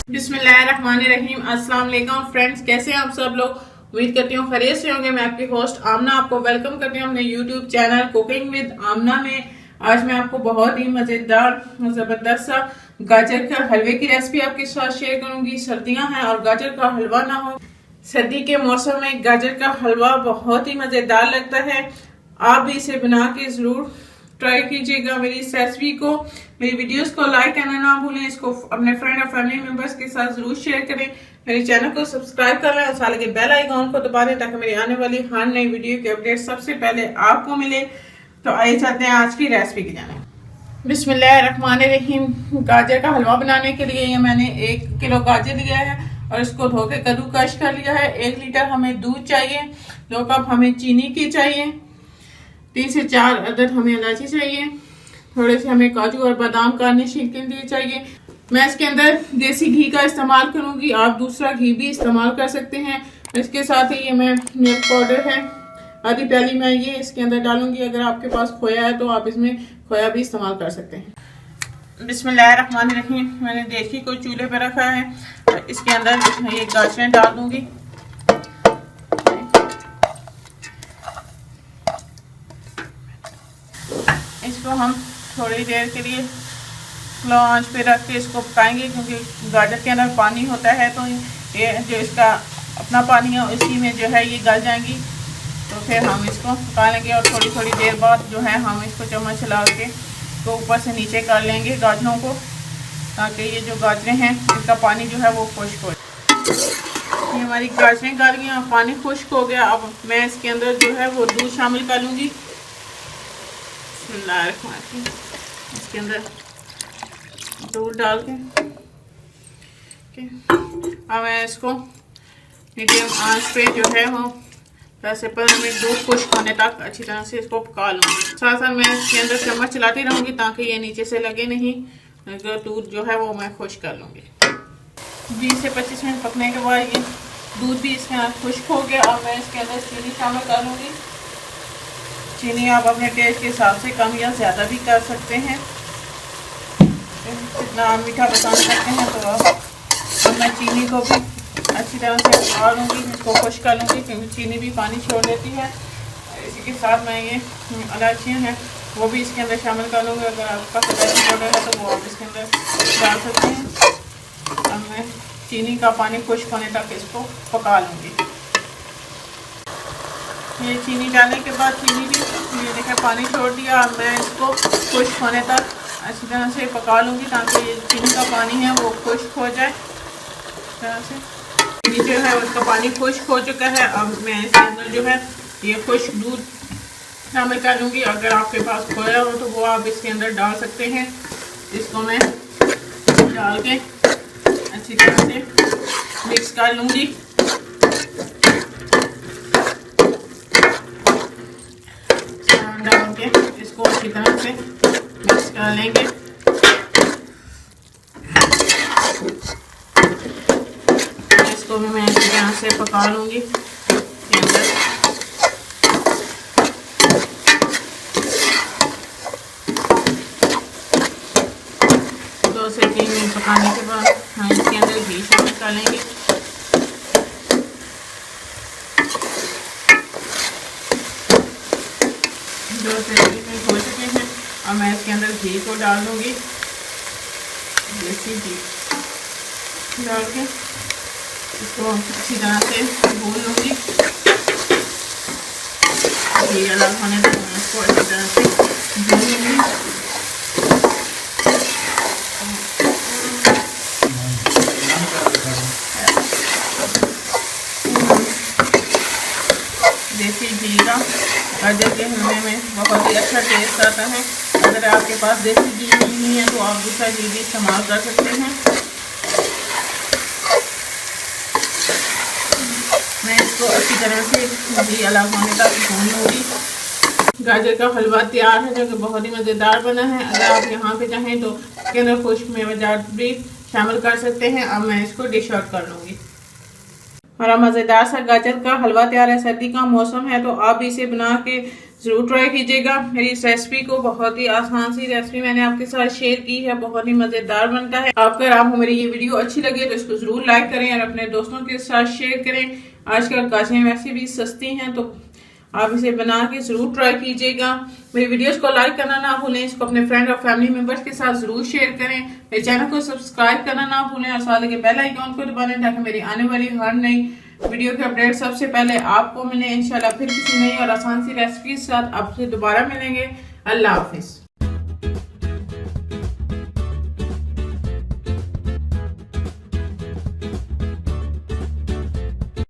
बिस्मिल्लाहिर्रहमानिर्रहीम। अस्सलाम वालेकुम फ्रेंड्स, कैसे हैं आप सब लोग। उम्मीद करती हूँ खैरियत से होंगे। मैं आपकी होस्ट आमना आपको वेलकम करती हूँ अपने यूट्यूब चैनल कुकिंग विद आमना में। आज मैं आपको बहुत ही मजेदार जबरदस्त सा गाजर का हलवे की रेसिपी आपके साथ शेयर करूंगी। सर्दियां हैं और गाजर का हलवा ना हो, सर्दी के मौसम में गाजर का हलवा बहुत ही मजेदार लगता है। आप भी इसे बना के जरूर ट्राई कीजिएगा। मेरी इस रेसिपी को, मेरी वीडियोस को लाइक करना ना भूलें। इसको अपने फ्रेंड और फैमिली मेंबर्स के साथ जरूर शेयर करें। मेरे चैनल को सब्सक्राइब कर लें और साथ के बेल आइकॉन को दबा दें ताकि मेरी आने वाली हर नई वीडियो की अपडेट सबसे पहले आपको मिले। तो आइए चलते हैं आज की रेसिपी की जाने। बिस्मिल्लाहिर्रहमानिर्रहीम। गाजर का हलवा बनाने के लिए ये मैंने 1 किलो गाजर लिया है और इसको धो के कद्दूकश कर लिया है। 1 लीटर हमें दूध चाहिए, 2 कप हमें चीनी की चाहिए, 3 से 4 अदद हमें इलायची चाहिए, थोड़े से हमें काजू और बादाम काटने छीलने लिए चाहिए। मैं इसके अंदर देसी घी का इस्तेमाल करूंगी, आप दूसरा घी भी इस्तेमाल कर सकते हैं। इसके साथ ही ये मैं मिल्क पाउडर है आधी प्याली मैं ये इसके अंदर डालूंगी। अगर आपके पास खोया है तो आप इसमें खोया भी इस्तेमाल कर सकते हैं। बिस्मिल्लाहिर्रहमानिर्रहीम। मैंने देसी को चूल्हे पर रखा है और इसके अंदर ये गाजरें डाल दूंगी। इसको हम थोड़ी देर के लिए स्लो आंच पे रख के इसको पकाएंगे, क्योंकि गाजर के अंदर पानी होता है तो ये जो इसका अपना पानी है इसी में जो है ये गल जाएंगी। तो फिर हम इसको पका लेंगे और थोड़ी थोड़ी देर बाद जो है हम इसको चम्मच चला के तो ऊपर से नीचे कर लेंगे गाजरों को, ताकि ये जो गाजरें हैं इसका पानी जो है वो खुश्क हो। ये हमारी गाजरें गल गई और पानी खुश्क हो गया। अब मैं इसके अंदर जो है वो दूध शामिल कर लूँगी। इसके अंदर दूध डाल के अब मैं इसको मीडियम आंच पे जो है वो 10 से 15 मिनट दूध खुश्क होने तक अच्छी तरह से इसको पका लूँगी। साथ साथ मैं इसके अंदर चम्मच चलाती रहूँगी ताकि ये नीचे से लगे नहीं। दूध जो है वो मैं खुश्क कर लूँगी। 20 से 25 मिनट पकने के बाद ये दूध भी इसके अंदर खुश्क हो गया। अब मैं इसके अंदर चीनी शामिल कर लूँगी। चीनी आप अपने टेस्ट के हिसाब से कम या ज़्यादा भी कर सकते हैं, जितना आप मीठा पसंद करते हैं। तो अब मैं चीनी को भी अच्छी तरह से पका लूँगी, इसको खुश कर लूँगी, क्योंकि चीनी भी पानी छोड़ देती है। इसी के साथ मैं ये इलायचियाँ हैं वो भी इसके अंदर शामिल कर लूँगी। अगर आपका इलायची पाउडर है तो वो आप इसके अंदर डाल सकते हैं। अब मैं चीनी का पानी खुश्क होने तक इसको पका लूँगी। ये चीनी डालने के बाद चीनी भी ये देखिए पानी छोड़ दिया। अब मैं इसको खुश्क होने तक अच्छी तरह से पका लूँगी ताकि ये चीनी का पानी है वो खुश्क हो जाए। इस तरह से चीनी जो है उसका पानी खुश्क हो चुका है। अब मैं इसके अंदर जो है ये खुश्क दूध शामिल कर लूँगी। अगर आपके पास खोया हो तो वो आप इसके अंदर डाल सकते हैं। इसको मैं डाल के अच्छी तरह से मिक्स कर लूँगी। डाल के इसको अच्छी तरह से मिक्स कर लेंगे। इसको भी मैं अच्छी तरह से पका लूँगी। 2 से 3 मिनट पकाने के बाद हम इसके अंदर घी शामिल कर लेंगे। हो चुके हैं। और मैं इसके अंदर घी को डाल दूँगी। देसी घी डाल के इसको अच्छी तरह से भून लूँगी। घी अलग होने तक मैं इसको अच्छी तरह से भून लूँगी। देसी घी का गाजर के हलवे में बहुत ही अच्छा टेस्ट आता है। अगर आपके पास देसी घी नहीं है तो आप दूसरा घी भी इस्तेमाल कर सकते हैं। मैं इसको अच्छी तरह से घी अलग होने तक भून लूँगी। गाजर का हलवा तैयार है जो कि बहुत ही मज़ेदार बना है। अगर आप यहाँ पे चाहें तो इसके अंदर खुश्क मेवेजात भी शामिल कर सकते हैं। अब मैं इसको डिश आउट कर लूँगी। हमारा मज़ेदार सा गाजर का हलवा तैयार है। सर्दी का मौसम है तो आप भी इसे बना के जरूर ट्राई कीजिएगा। मेरी इस रेसिपी को बहुत ही आसान सी रेसिपी मैंने आपके साथ शेयर की है, बहुत ही मजेदार बनता है। अगर आपको मेरी ये वीडियो अच्छी लगे तो इसको जरूर लाइक करें और अपने दोस्तों के साथ शेयर करें। आजकल गाजरें वैसे भी सस्ती हैं तो आप इसे बना के जरूर ट्राई कीजिएगा। मेरी वीडियोस को लाइक करना ना भूलें, इसको अपने फ्रेंड और फैमिली मेंबर्स के साथ जरूर शेयर करें। मेरे चैनल को सब्सक्राइब करना ना भूलें और साथ के बेल आइकन को दबाएं ताकि मेरी आने वाली हर नई वीडियो के अपडेट सबसे पहले आपको मिले। इंशाल्लाह फिर किसी नई और आसान सी रेसिपी के साथ आपसे दोबारा मिलेंगे। अल्लाह हाफिज।